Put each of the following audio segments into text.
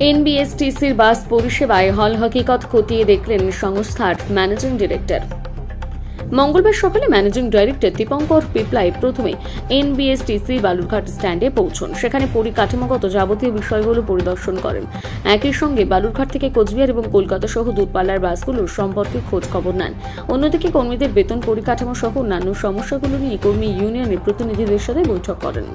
এনবিএসটিসির বাস পরিষেবায় হল হকিকত খতিয়ে দেখলেন সংস্থার ম্যানেজিং ডিরেক্টর। মঙ্গলবার সকালে ম্যানেজিং ডাইরেক্টর দীপঙ্কর পিপলাই প্রথমে এনবিএসটিসি বালুরঘাট স্ট্যান্ডে পৌঁছন। সেখানে পরিকাঠামোগত যাবতীয় বিষয়গুলো পরিদর্শন করেন। একই সঙ্গে বালুরঘাট থেকে কোচবিহার এবং কলকাতা সহ দূরপাল্লার বাসগুলোর সম্পর্কে খোঁজ খবর নেন। অন্যদিকে কর্মীদের বেতন পরিকাঠামো সহ অন্যান্য সমস্যাগুলো নিয়ে কর্মী ইউনিয়নের প্রতিনিধিদের সাথে বৈঠক করেন।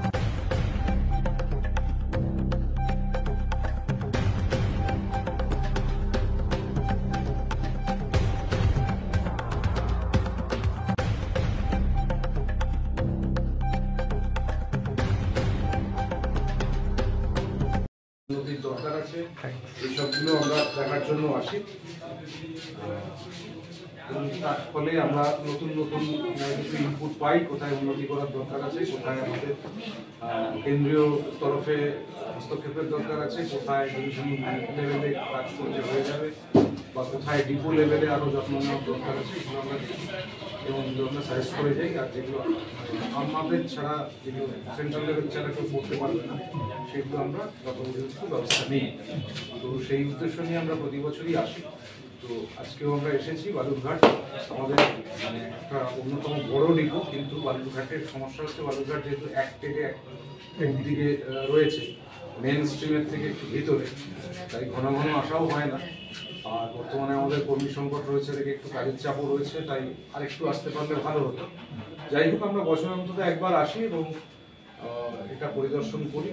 নদীর দরকার আছে, এইসবগুলো আমরা দেখার জন্য আসি। তার ফলে আমরা নতুন নতুন কিছু ইনপুট পাই, কোথায় উন্নতি করার দরকার আছে, কোথায় আমাদের কেন্দ্রীয় তরফে হস্তক্ষেপের দরকার আছে, কোথায় ডিভিশন লেভেলে কাজ করতে হয়ে যাবে, বা কোথায় ডিপো লেভেলে আরও যত্ন নেওয়ার দরকার আছে, এগুলো আমরা দেখি এবং এগুলো আমরা সাজেস্ট করে যাই। আর যেগুলো আমাদের ছাড়া, যেগুলো সেন্ট্রাল লেভেল ছাড়া কেউ করতে পারবে না, সেগুলো আমরা যথোপযুক্ত ব্যবস্থা নিই। তো সেই উদ্দেশ্য নিয়ে আমরা প্রতি বছরই আসি। তো আজকেও আমরা এসেছি বালুরঘাট, আমাদের মানে একটা অন্যতম বড় ডিপো, কিন্তু বালুরঘাটের সমস্যা হচ্ছে বালুরঘাট যেহেতু একদিকে রয়েছে, মেন স্ট্রিমের থেকে একটু ভিতরে, তাই ঘন ঘন আসাও হয় না। আর বর্তমানে আমাদের কর্মী সংকট রয়েছে, দেখে একটু কাজের চাপও রয়েছে, তাই আরেকটু আসতে পারলে ভালো হতো। যাই হোক, আমরা বছরে অন্তত একবার আসি এবং এটা পরিদর্শন করি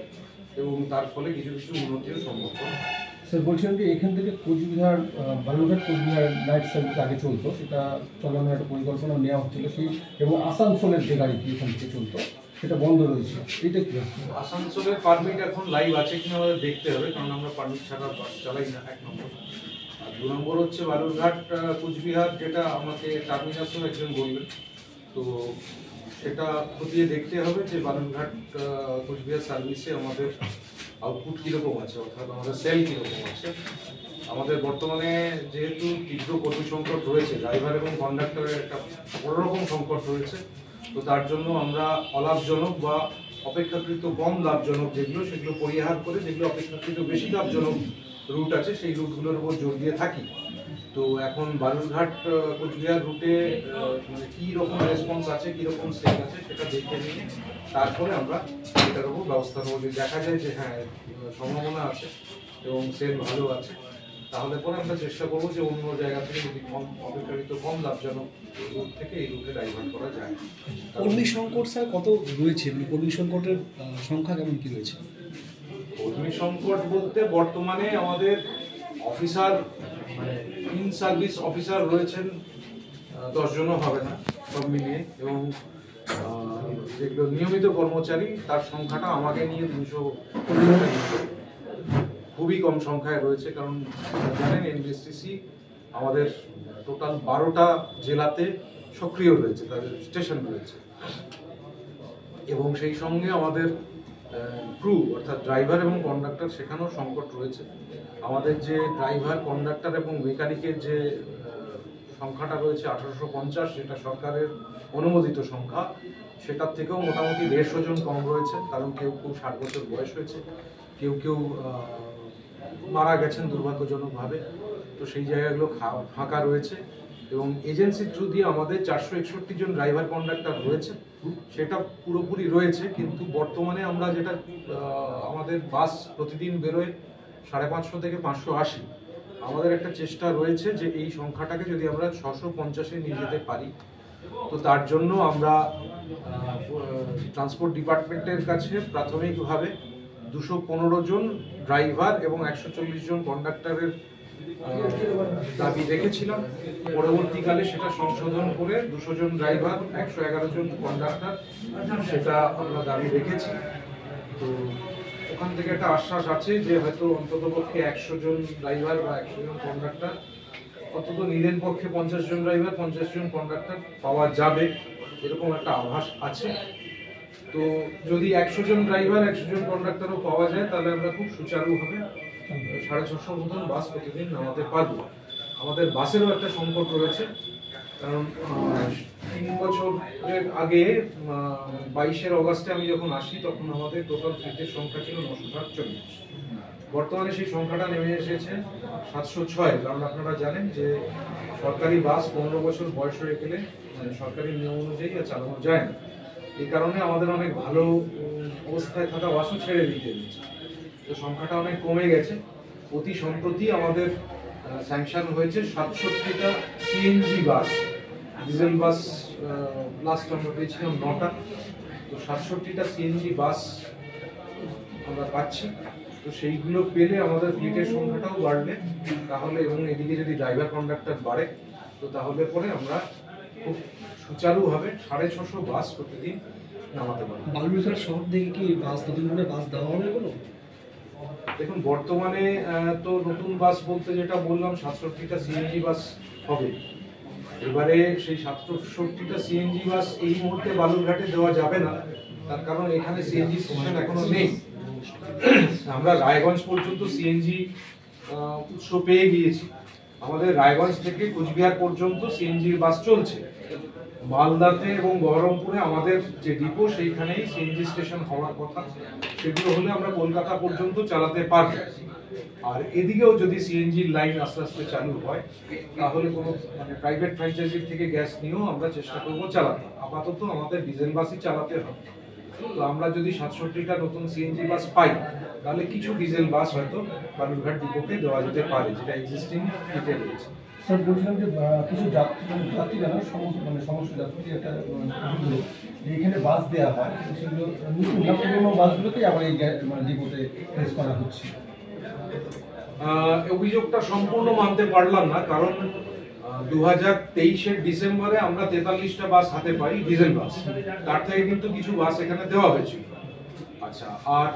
এবং তার ফলে কিছু কিছু উন্নতিও সম্ভব হয়। স্যার, বলছিলাম যে এখান থেকে কোচবিহার, বালুরঘাট কোচবিহার নাইট সার্ভিস আগে চলতো, সেটা চলানোর একটা পরিকল্পনা নেওয়া হচ্ছিল, সেই এবং আসানসোলের যে গাড়িটি এখান থেকে চলতো সেটা বন্ধ রয়েছে, এটা কি? আসানসোলের পারমিট এখন লাইভ আছে কিনা আমাদের দেখতে হবে, কারণ আমরা পারমিট ছাড়া বাস চালাই না, 1 নম্বর। আর 2 নম্বর হচ্ছে বালুরঘাট কোচবিহার, যেটা আমাকে টার্মিনাসও একজন বলবেন, তো সেটা খতিয়ে দেখতে হবে যে বালুরঘাট কোচবিহার সার্ভিসে আমাদের আউটপুট কীরকম আছে, অর্থাৎ আমাদের সেল কীরকম আছে। আমাদের বর্তমানে যেহেতু তীব্র কর্মী সংকট রয়েছে, ড্রাইভার এবং কন্ডাক্টরের একটা বড় রকম সংকট রয়েছে, তো তার জন্য আমরা অলাভজনক বা অপেক্ষাকৃত কম লাভজনক যেগুলো, সেগুলো পরিহার করে যেগুলো অপেক্ষাকৃত বেশি লাভজনক রুট আছে, সেই রুটগুলোর উপর জোর দিয়ে থাকি। তো এখন বালুরঘাট কোচবিহার রুটে মানে কী রকম রেসপন্স আছে, কীরকম সেল আছে, সেটা দেখে নিয়ে তারপরে আমরা এটার উপর ব্যবস্থা নেব। যদি দেখা যায় যে হ্যাঁ সম্ভাবনা আছে এবং সেল ভালো আছে, তাহলে পরে আমরা চেষ্টা করবো যে অন্য জায়গা থেকে যদি অপেক্ষাকৃত কম লাভজনক রুট থেকে এই রুটে ডাইভার্ট করা যায়। কর্মী সংকট স্যার কত রয়েছে, মানে কর্মী সংকটের সংখ্যা কেমন কি রয়েছে? কর্মী সংকট বলতে বর্তমানে আমাদের অফিসার, মানে ইন সার্ভিস অফিসার রয়েছেন 10 জনও হবে না সব মিলিয়ে, এবং যেগুলো নিয়মিত কর্মচারী তার সংখ্যাটা আমাকে নিয়ে 350 খুবই কম সংখ্যায় রয়েছে। কারণ জানেন এনবিএসটিসি আমাদের টোটাল 12টা জেলাতে সক্রিয় রয়েছে, তাদের স্টেশন রয়েছে, এবং সেই সঙ্গে আমাদের ক্রু অর্থাৎ ড্রাইভার এবং কন্ডাক্টর সেখানেও সংকট রয়েছে। আমাদের যে ড্রাইভার, কন্ডাক্টর এবং মেকানিকের যে সংখ্যাটা রয়েছে 1850, যেটা সরকারের অনুমোদিত সংখ্যা, সেটার থেকেও মোটামুটি 150 জন কম রয়েছে। কারণ কেউ 60 বছর বয়স হয়েছে, কেউ মারা গেছেন দুর্ভাগ্যজনকভাবে, তো সেই জায়গাগুলো ফাঁকা রয়েছে। এবং এজেন্সির থ্রু দিয়ে আমাদের 461 জন ড্রাইভার কন্ডাক্টর রয়েছে, সেটা পুরোপুরি রয়েছে। কিন্তু বর্তমানে আমরা যেটা আমাদের বাস প্রতিদিন বেরোয় 550 থেকে 580, আমাদের একটা চেষ্টা রয়েছে যে এই সংখ্যাটাকে যদি আমরা 650-এ নিয়ে যেতে পারি, তো তার জন্য আমরা ট্রান্সপোর্ট ডিপার্টমেন্টের কাছে প্রাথমিকভাবে 215 জন ড্রাইভার এবং 140 জন কন্ডাক্টরের দাবি রেখেছিলাম। পরবর্তীকালে সেটা সংশোধন করে 200 জন ড্রাইভার, 111 জন কন্ডাক্টর, সেটা আমরা দাবি রেখেছি। তো ওখান থেকে একটা আশ্বাস আছে যে হয়তো অন্ততপক্ষে 100 জন ড্রাইভার বা 100 জন কন্ডাক্টর, অন্তত নিরেন পক্ষে 50 জন ড্রাইভার 50 জন কন্ডাক্টর পাওয়া যাবে, এরকম একটা আভাস আছে। তো যদি 100 জন ড্রাইভার 100 জন কন্ডাক্টরও পাওয়া যায়, তাহলে আমরা খুব সুচারুভাবে 650 মতন বাস প্রতিদিন নামাতে পারবো। আমাদের বাসেরও একটা সংকট রয়েছে, কারণ 3 বছরের আগে 22শে অগাস্টে আমি যখন আসি, তখন আমাদের টোটাল ফ্লিটের সংখ্যা ছিল 948। বর্তমানে সেই সংখ্যাটা নেমে এসেছে 706, কারণ আপনারা জানেন যে সরকারি বাস 15 বছর বয়স হয়ে গেলে সরকারি নিয়ম অনুযায়ী আর চালানো যায় না। এই কারণে আমাদের অনেক ভালো অবস্থায় থাকা বাসও ছেড়ে দিতে হচ্ছে, তো সংখ্যাটা অনেক কমে গেছে। অতি সম্প্রতি আমাদের স্যাংশন হয়েছে 67টা সিএনজি বাস, ডিজেল বাস লাস্ট আমরা পেয়েছিলাম 9টা, তো 67টা সিএনজি বাস আমরা পাচ্ছি। তো সেইগুলো পেলে আমাদের ফ্লিটের সংখ্যাটাও বাড়বে তাহলে, এবং এদিকে যদি ড্রাইভার কন্ডাক্টর বাড়ে তো তাহলে পরে আমরা খুব সুচারুভাবে 650 বাস প্রতিদিন নামাতে পারবো। বালুরঘাট শহর থেকে কি বাস নতুন করে বাস দেওয়া হবে কোনো? দেখুন, বর্তমানে তো নতুন বাস বলতে যেটা বললাম 67টা সিএনজি বাস হবে। এবারে সেই 67টা সিএনজি বাস এই মুহূর্তে বালুরঘাটে দেওয়া যাবে না, তার কারণ এখানে সিএনজি স্টেশন এখনো নেই। আমরা রায়গঞ্জ পর্যন্ত সিএনজি উৎস পেয়ে গিয়েছি, আমাদের রায়গঞ্জ থেকে কোচবিহার পর্যন্ত সিএনজির বাস চলছে। মালদাতে এবং বহরমপুরে আমাদের যে ডিপো সেইখানেই সিএনজি স্টেশন হওয়ার কথা, সেগুলো হলে আমরা কলকাতা পর্যন্ত চালাতে পারবো। আর এদিকেও যদি সিএনজির লাইন আস্তে আস্তে চালু হয় তাহলে কোনো প্রাইভেট ফ্র্যাঞ্চাইজির থেকে গ্যাস নিয়েও আমরা চেষ্টা করবো চালাতে। আপাতত আমাদের ডিজেল বাসই চালাতে হবে। তো আমরা যদি 67টা নতুন সিএনজি বাস পাই তাহলে কিছু ডিজেল বাস হয়তো বালুরঘাট ডিপোকে দেওয়া যেতে পারে, যেটা এক্সিস্টিং ফ্লিটে রয়েছে। স্যার বলছিলাম যে কিছু যাত্রীরা সমস্ত যাত্রী একটা এখানে বাস দেওয়া হয়, সেগুলো পুরোনো বাসগুলোকে আবার এই ডিপোতে প্লেস করা হচ্ছে। অভিযোগটা সম্পূর্ণ মানতে পারলাম না, কারণ 2023-এর ডিসেম্বরে আমরা 43টা বাস হাতে পাই ডিজেল বাস, তার থেকে কিন্তু কিছু বাস এখানে দেওয়া হয়েছিল। আচ্ছা, আর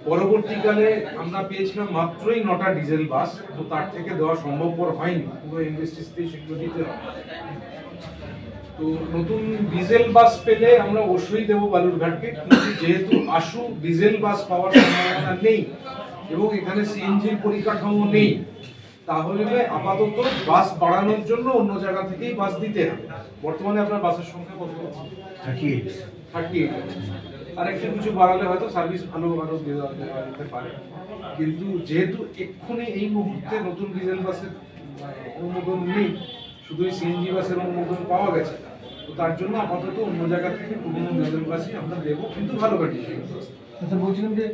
পরবর্তীকালে আমরা পেয়েছিলাম মাত্রই 9টা ডিজেল বাস, তো তার থেকে দেওয়া সম্ভবপর হয়নি, পুরো ইনভেস্টিসতে সেগুলো দিতে হবে। তো নতুন ডিজেল বাস পেলে আমরা অবশ্যই দেবো বালুরঘাটকে, কিন্তু যেহেতু আশু ডিজেল বাস পাওয়ার সম্ভাবনা নেই এবং এখানে সিএনজির পরিকাঠামো নেই, তাহলে আপাতত বাস বাড়ানোর জন্য অন্য জায়গা থেকেই বাস দিতে হবে। বর্তমানে আপনার বাসের সংখ্যা কত? 38। আর একটু কিছু বাড়ালে হয়তো সার্ভিস ভালো দেওয়া যেতে পারে, কিন্তু যেহেতু এক্ষুনি এই মুহূর্তে নতুন ডিজেল বাসের অনুমোদন নেই, শুধুই সিএনজি বাসের অনুমোদন পাওয়া গেছে, তো তার জন্য আপাতত অন্য জায়গা থেকে পুরোনো ডিজেল বাসই আমরা দেবো, কিন্তু ভালো কন্ডিশন। আচ্ছা, বলছিলাম যে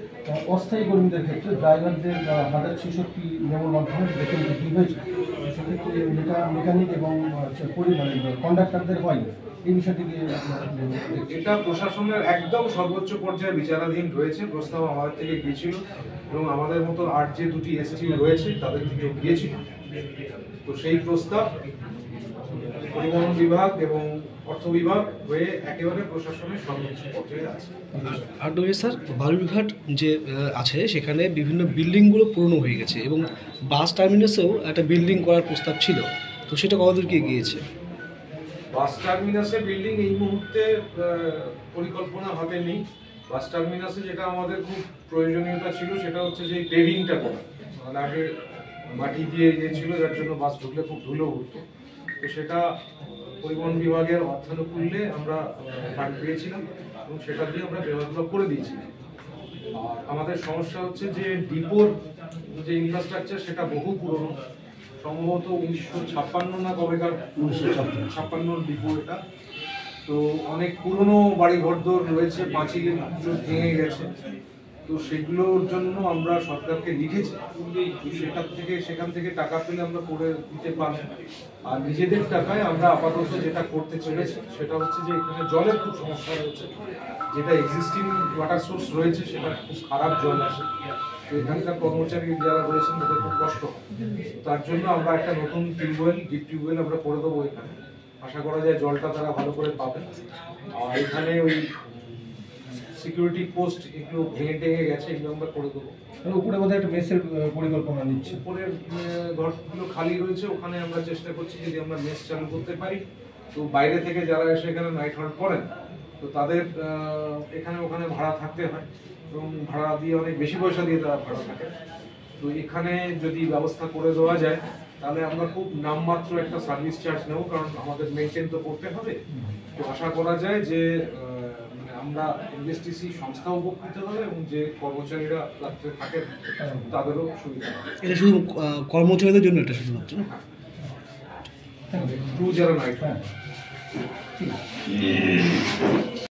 অস্থায়ী কর্মীদের ক্ষেত্রে ড্রাইভারদের 1066 নিয়মের মাধ্যমে বেতন বৃদ্ধি হয়েছে, সেক্ষেত্রে মেকানিক এবং কন্ডাক্টরদের হয়নি, এই বিষয়টিকে এটা প্রশাসনের একদম সর্বোচ্চ পর্যায়ে বিচারাধীন রয়েছে। প্রস্তাব আমাদের থেকে গিয়েছিল এবং আমাদের মতো আর যে দুটি এসটি রয়েছে তাদের থেকেও গিয়েছিল, তো সেই প্রস্তাব পরিবহন বিভাগ এবং অর্থ বিভাগ হয়ে একেবারে প্রশাসনের সর্বোচ্চ পর্যায়ে আছে। আর স্যার, বালুরঘাট যে আছে সেখানে বিভিন্ন বিল্ডিংগুলো পুরনো হয়ে গেছে এবং বাস টার্মিনাসেও একটা বিল্ডিং করার প্রস্তাব ছিল, তো সেটা কতদূর গিয়েছে? বাস টার্মিনাসে বিল্ডিং এই মুহূর্তে পরিকল্পনা হাতে নেই। বাস টার্মিনাসে যেটা আমাদের খুব প্রয়োজনীয়তা ছিল সেটা হচ্ছে যে পেভিংটা করা, মানে আগে মাটি দিয়ে গিয়েছিল যার জন্য বাস ঢুকলে খুব ধুলো উঠতো, তো সেটা পরিবহন বিভাগের অর্থানুকূল্যে আমরা ফান্ড পেয়েছিলাম এবং সেটা দিয়ে আমরা ব্যবস্থা করে দিয়েছিলাম। আর আমাদের সমস্যা হচ্ছে যে ডিপোর যে ইনফ্রাস্ট্রাকচার সেটা বহু পুরনো, সম্ভবত 1956 না কবেকার 1956 ডিপো এটা, তো অনেক পুরনো বাড়ি ঘরদোর রয়েছে, পাঁচিল ভেঙে গেছে, তো সেগুলোর জন্য আমরা সরকারকে লিখেছি, সেখান থেকে টাকা পেলে আমরা করে দিতে পারব। আর নিজেদের টাকায় আমরা আপাতত যেটা করতে চলেছি সেটা হচ্ছে যে এখানে জলের খুব সমস্যা রয়েছে, যেটা এক্সিস্টিং ওয়াটার সোর্স রয়েছে সেটা খুব খারাপ জল আসে, তো এখানকার কর্মচারী যারা রয়েছেন তাদের খুব কষ্ট হয়। তার জন্য আমরা একটা নতুন টিউবওয়েল, ডিপ টিউবওয়েল আমরা করে দেবো এখানে, আশা করা যায় জলটা তারা ভালো করে পাবে। আর এখানে ওই সিকিউরিটি পোস্ট এগুলো ভেঙে টেঙে গেছে, এগুলো আমরা করে দেবো। উপরে বোধহয় একটা মেসের পরিকল্পনা নিচ্ছে, উপরের ঘরগুলো খালি রয়েছে, ওখানে আমরা চেষ্টা করছি যদি আমরা মেস চালু করতে পারি, তো বাইরে থেকে যারা এসে এখানে নাইট হল্ট করেন তো তাদের এখানে ওখানে ভাড়া থাকতে হয় এবং ভাড়া দিয়ে অনেক বেশি পয়সা দিয়ে তারা ভাড়া থাকে, তো এখানে যদি ব্যবস্থা করে দেওয়া যায় তাহলে আমরা খুব নামমাত্র একটা সার্ভিস চার্জ নেব, কারণ আমাদের মেনটেন তো করতে হবে। তো আশা করা যায় যে আমরা এনবিএসটিসি সংস্থা উপকৃত হবে এবং যে কর্মচারীরা রাত্রে থাকেন তাদেরও সুবিধা হবে। এটা শুধু কর্মচারীদের জন্য এটা শুধুমাত্র না, ক্রু যারা নাইট হ্যাঁ ঠিক আছে।